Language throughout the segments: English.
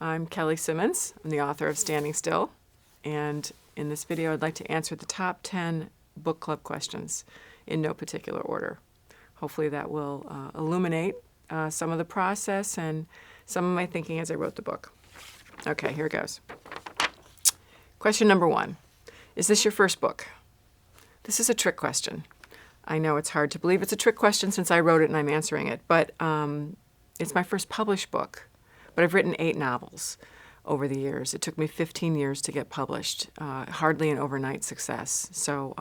I'm Kelly Simmons. I'm the author of Standing Still, and in this video I'd like to answer the top 10 book club questions in no particular order. Hopefully that will illuminate some of the process and some of my thinking as I wrote the book. Okay, here it goes. Question number 1. Is this your first book? This is a trick question. I know it's hard to believe it's a trick question since I wrote it and I'm answering it, but it's my first published book. But I've written 8 novels over the years. It took me 15 years to get published, hardly an overnight success. So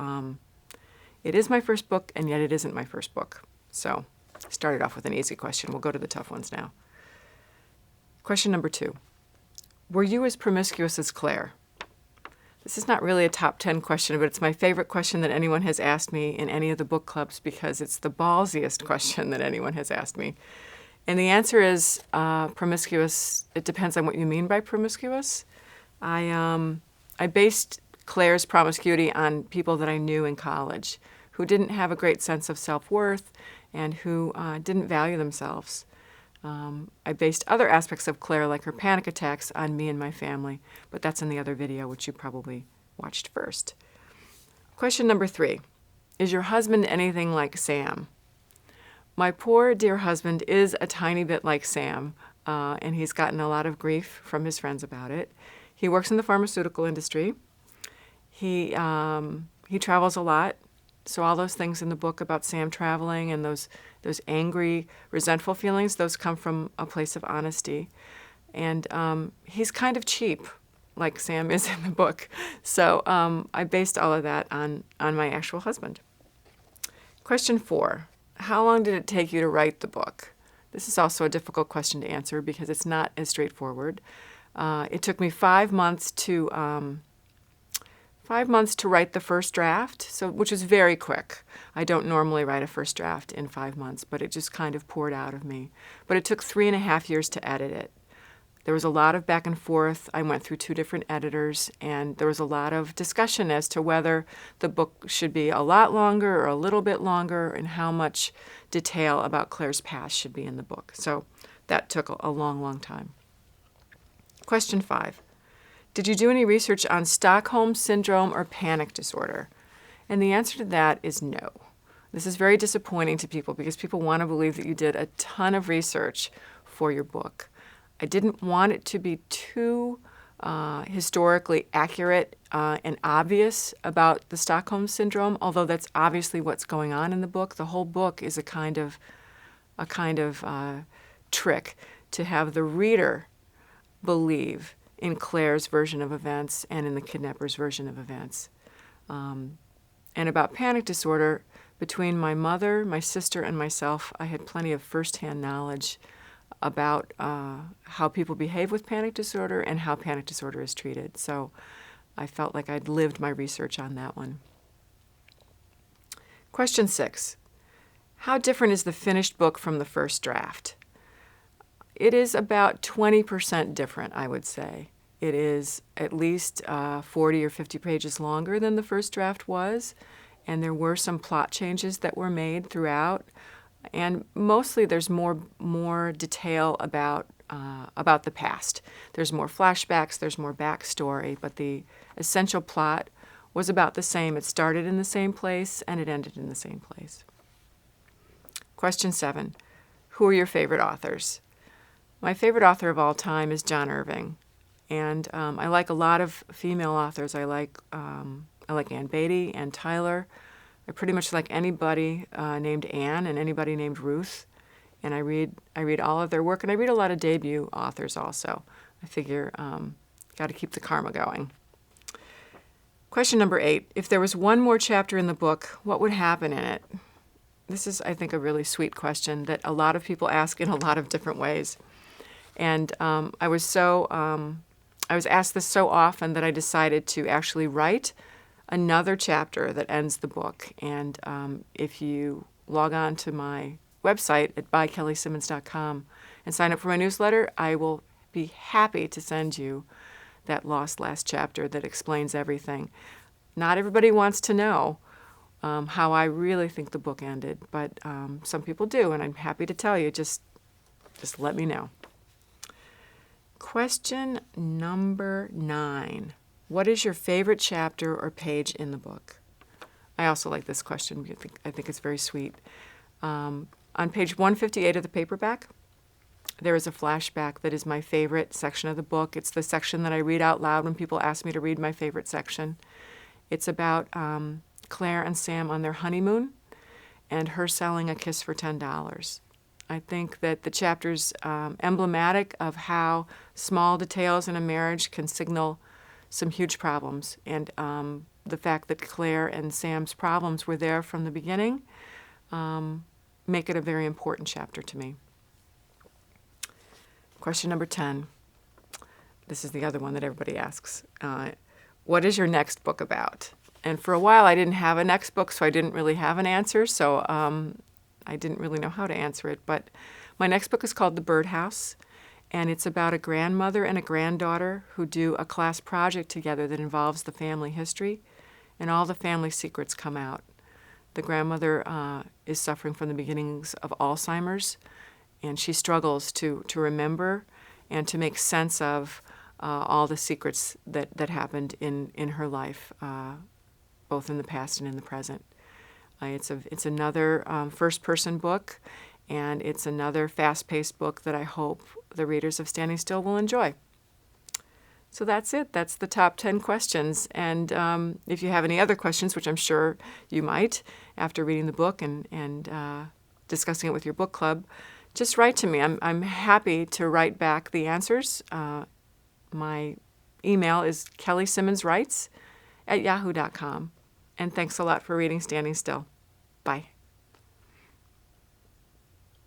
it is my first book, and yet it isn't my first book. So I started off with an easy question. We'll go to the tough ones now. Question number 2. Were you as promiscuous as Claire? This is not really a top 10 question, but it's my favorite question that anyone has asked me in any of the book clubs because it's the ballsiest question that anyone has asked me. And the answer is promiscuous. It depends on what you mean by promiscuous. I based Claire's promiscuity on people that I knew in college who didn't have a great sense of self-worth and who didn't value themselves. I based other aspects of Claire, like her panic attacks, on me and my family, but that's in the other video, which you probably watched first. Question number 3. Is your husband anything like Sam? My poor dear husband is a tiny bit like Sam, and he's gotten a lot of grief from his friends about it. He works in the pharmaceutical industry. He travels a lot. So all those things in the book about Sam traveling and those angry, resentful feelings, those come from a place of honesty. And he's kind of cheap, like Sam is in the book. So I based all of that on my actual husband. Question 4. How long did it take you to write the book? This is also a difficult question to answer because it's not as straightforward. It took me 5 months to write the first draft, which was very quick. I don't normally write a first draft in 5 months, but it just kind of poured out of me. But it took 3.5 years to edit it. There was a lot of back and forth. I went through 2 different editors, and there was a lot of discussion as to whether the book should be a lot longer or a little bit longer and how much detail about Claire's past should be in the book. So that took a long, long time. Question 5. Did you do any research on Stockholm Syndrome or panic disorder? And the answer to that is no. This is very disappointing to people because people want to believe that you did a ton of research for your book. I didn't want it to be too historically accurate and obvious about the Stockholm Syndrome, although that's obviously what's going on in the book. The whole book is a kind of trick to have the reader believe in Claire's version of events and in the kidnapper's version of events. And about panic disorder, between my mother, my sister, and myself, I had plenty of firsthand knowledge about how people behave with panic disorder and how panic disorder is treated. So I felt like I'd lived my research on that one. Question 6. How different is the finished book from the first draft? It is about 20% different, I would say. It is at least 40 or 50 pages longer than the first draft was, and there were some plot changes that were made throughout. And mostly there's more detail about the past. There's more flashbacks, there's more backstory, but the essential plot was about the same. It started in the same place and it ended in the same place. Question 7. Who are your favorite authors? My favorite author of all time is John Irving. And I like a lot of female authors. I like Ann Beatty, Ann Tyler. I pretty much like anybody named Anne and anybody named Ruth, and I read all of their work, and I read a lot of debut authors also. I figure got to keep the karma going. Question number 8. If there was one more chapter in the book, what would happen in it? This is, I think, a really sweet question that a lot of people ask in a lot of different ways. And I was asked this so often that I decided to actually write another chapter that ends the book. And if you log on to my website at bykellysimmons.com and sign up for my newsletter, I will be happy to send you that lost last chapter that explains everything. Not everybody wants to know how I really think the book ended, but some people do, and I'm happy to tell you. Just let me know. Question number 9. What is your favorite chapter or page in the book? I also like this question. I think it's very sweet. On page 158 of the paperback, there is a flashback that is my favorite section of the book. It's the section that I read out loud when people ask me to read my favorite section. It's about Claire and Sam on their honeymoon and her selling a kiss for $10. I think that the chapter's emblematic of how small details in a marriage can signal some huge problems. And the fact that Claire and Sam's problems were there from the beginning make it a very important chapter to me. Question number 10. This is the other one that everybody asks. What is your next book about? And for a while I didn't have a next book, so I didn't really have an answer. So I didn't really know how to answer it. But my next book is called The Birdhouse, and it's about a grandmother and a granddaughter who do a class project together that involves the family history, and all the family secrets come out. The grandmother is suffering from the beginnings of Alzheimer's, and she struggles to remember and to make sense of all the secrets that happened in her life, both in the past and in the present. It's another first-person book, and it's another fast-paced book that I hope the readers of Standing Still will enjoy. So that's it. That's the top 10 questions. And if you have any other questions, which I'm sure you might after reading the book and discussing it with your book club, just write to me. I'm happy to write back the answers. My email is kellysimmonswrites@yahoo.com. And thanks a lot for reading Standing Still. Bye.